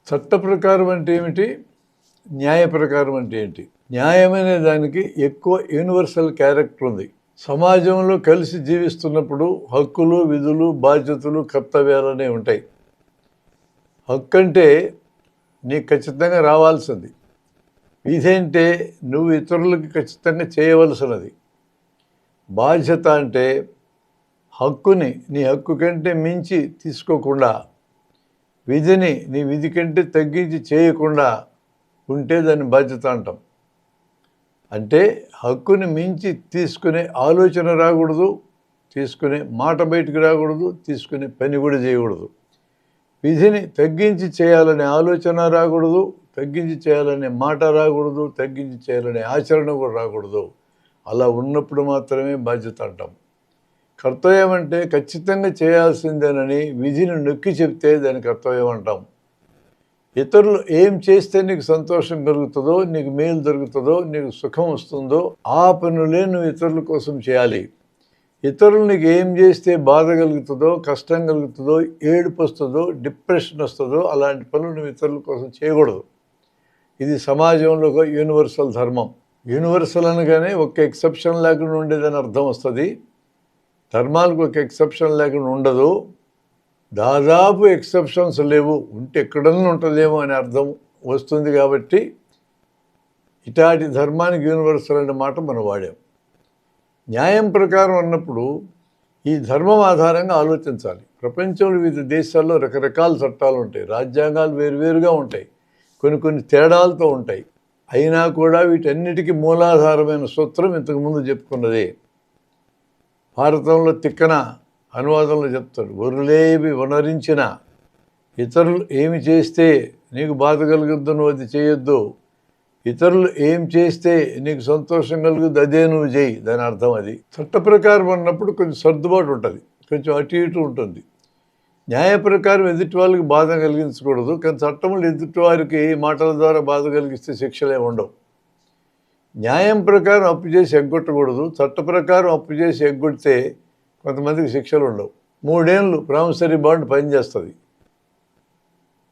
చట్ట ప్రకారం అంటే ఏమిటి, న్యాయ ప్రకారం అంటే ఏంటి? న్యాయం అనే దానికి ఎక్కువ యూనివర్సల్ క్యారెక్టర్ ఉంది. సమాజంలో కలిసి జీవిస్తున్నప్పుడు హక్కులు, విధులు, బాధ్యతలు, కర్తవ్యాలు అనేవి ఉంటాయి. హక్కు అంటే నీకు ఖచ్చితంగా రావాల్సింది. విధి అంటే నువ్వు ఇతరులకి ఖచ్చితంగా చేయవలసినది. బాధ్యత అంటే హక్కుని నీ హక్కు కంటే మించి తీసుకోకుండా, విధిని నీ విధి కంటే తగ్గించి చేయకుండా ఉంటే దాన్ని బాధ్యత అంటాం. అంటే హక్కుని మించి తీసుకునే ఆలోచన రాకూడదు, తీసుకునే మాట బయటకు రాకూడదు, తీసుకునే పని కూడా చేయకూడదు. విధిని తగ్గించి చేయాలనే ఆలోచన రాకూడదు, తగ్గించి చేయాలనే మాట రాకూడదు, తగ్గించి చేయాలనే ఆచరణ కూడా రాకూడదు. అలా ఉన్నప్పుడు మాత్రమే బాధ్యత అంటాం. కర్తవ్యం అంటే ఖచ్చితంగా చేయాల్సిందేనని విధిని నొక్కి చెప్తే దాని కర్తవ్యం అంటాం. ఇతరులు ఏం చేస్తే నీకు సంతోషం కలుగుతుందో, నీకు మేలు దొరుకుతుందో, నీకు సుఖం వస్తుందో ఆ పనులే నువ్వు ఇతరుల కోసం చేయాలి. ఇతరులు నీకు ఏం చేస్తే బాధ కలుగుతుందో, కష్టం కలుగుతుందో, ఏడుపు వస్తుందో, డిప్రెషన్ వస్తుందో అలాంటి పనులు నువ్వు ఇతరుల కోసం చేయకూడదు. ఇది సమాజంలో ఒక యూనివర్సల్ ధర్మం. యూనివర్సల్ అనగానే ఒక ఎక్సెప్షన్ లేకుండా ఉండేదని అర్థం వస్తుంది. ధర్మాలకు ఒక ఎక్సెప్షన్ లేకుండా ఉండదు. దాదాపు ఎక్సెప్షన్స్ లేవు, ఉంటే ఎక్కడన్నా ఉంటుందేమో అనే అర్థం వస్తుంది. కాబట్టి ఇటాటి ధర్మానికి యూనివర్సల్ అనే మాట మనం వాడాం. న్యాయం ప్రకారం అన్నప్పుడు ఈ ధర్మం ఆధారంగా ఆలోచించాలి. ప్రపంచంలో వివిధ దేశాల్లో రకరకాల చట్టాలు ఉంటాయి, రాజ్యాంగాలు వేరువేరుగా ఉంటాయి, కొన్ని తేడాలతో ఉంటాయి. అయినా కూడా వీటన్నిటికీ మూలాధారమైన సూత్రం ఇంతకుముందు చెప్పుకున్నదే. భారతంలో తిక్కన అనువాదంలో చెప్తాడు, వరులేవి వనరించిన ఇతరులు ఏమి చేస్తే నీకు బాధ కలుగుద్దు నువ్వు అది చేయొద్దు, ఇతరులు ఏం చేస్తే నీకు సంతోషం కలుగుద్దు అదే నువ్వు చేయి. దాని అర్థం అది. చట్ట ప్రకారం అన్నప్పుడు కొంచెం సర్దుబాటు ఉంటుంది, కొంచెం అటు ఇటు ఉంటుంది. న్యాయ ప్రకారం ఎదుటి వాళ్ళకి బాధ కలిగించకూడదు, కానీ చట్టంలో ఎదుటి వారికి మాటల ద్వారా బాధ కలిగిస్తే శిక్షలే ఉండవు. న్యాయం ప్రకారం అప్పు చేసి ఎగ్గొట్టకూడదు, చట్ట ప్రకారం అప్పు చేసి ఎగ్గొడితే కొంతమందికి శిక్షలు ఉండవు. 3 ఏళ్ళు ప్రామిసరీ బాండ్ పనిచేస్తుంది.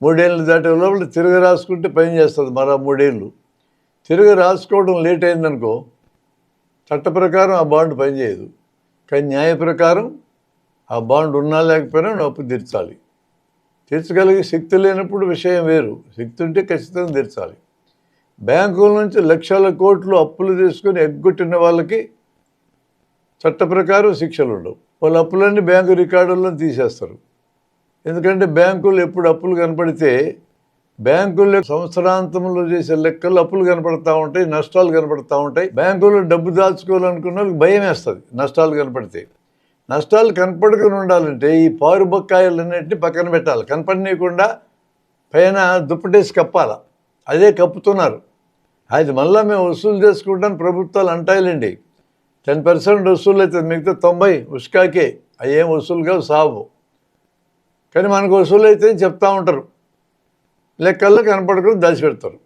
3 ఏళ్ళు దాటే లోపల తిరగ రాసుకుంటే పని చేస్తుంది మరో 3 ఏళ్ళు. తిరగ రాసుకోవడం లేట్ అయిందనుకో చట్ట ప్రకారం ఆ బాండ్ పనిచేయదు. కానీ న్యాయ ప్రకారం ఆ బాండ్ ఉన్నా లేకపోయినా నువ్వు అప్పు తీర్చాలి. తీర్చగలిగే శక్తి లేనప్పుడు విషయం వేరు, శక్తి ఉంటే ఖచ్చితంగా తీర్చాలి. బ్యాంకుల నుంచి లక్షల కోట్లు అప్పులు తీసుకొని ఎగ్గొట్టిన వాళ్ళకి చట్ట ప్రకారం శిక్షలు ఉండవు. వాళ్ళ అప్పులన్నీ బ్యాంకు రికార్డుల్లో తీసేస్తారు. ఎందుకంటే బ్యాంకులు ఎప్పుడు అప్పులు కనపడితే బ్యాంకుల్లో సంవత్సరాంతంలో చేసే లెక్కలు అప్పులు కనపడతా ఉంటాయి, నష్టాలు కనపడతా ఉంటాయి. బ్యాంకుల్లో డబ్బు దాచుకోవాలనుకున్న వాళ్ళకి భయం వేస్తుంది నష్టాలు కనపడితే. నష్టాలు కనపడకుండా ఉండాలంటే ఈ పారు బకాయిలన్నింటినీ పక్కన పెట్టాలి, కనపడనీయకుండా పైన దుప్పటేసి కప్పాలి. అదే కప్పుతున్నారు. అది మళ్ళీ మేము వసూలు చేసుకుంటాను ప్రభుత్వాలు అంటాయిలేండి. 10% వసూలు అవుతుంది, మిగతా 90 ఉష్కాకే. అవి ఏం వసూలుగా సాగు. కానీ మనకు వసూలు అయితే చెప్తా ఉంటారు, లెక్కల్లో కనపడకుండా దాచిపెడతారు.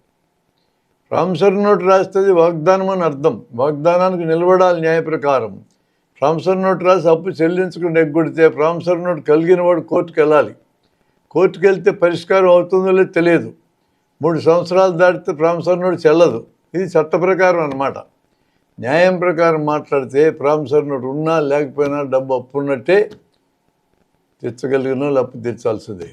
ప్రామిసరీ నోటు రాస్తుంది వాగ్దానం అని అర్థం. వాగ్దానానికి నిలబడాలి న్యాయ ప్రకారం. ప్రామిసరీ నోటు రాసి అప్పు చెల్లించకుండా ఎగ్గొడితే ప్రామిసరీ నోటు కలిగిన వాడు కోర్టుకు వెళ్ళాలి. కోర్టుకు వెళ్తే పరిష్కారం అవుతుందో లేదో తెలియదు. 3 సంవత్సరాలు దాటితే ప్రామిసరీ నోటు చెల్లదు. ఇది చట్ట ప్రకారం అన్నమాట. న్యాయం ప్రకారం మాట్లాడితే ప్రామిసరీ నోటు ఉన్నా లేకపోయినా డబ్బు అప్పు ఉన్నట్టే, తెచ్చగలిగిన వాళ్ళు అప్పు తీర్చాల్సిందే.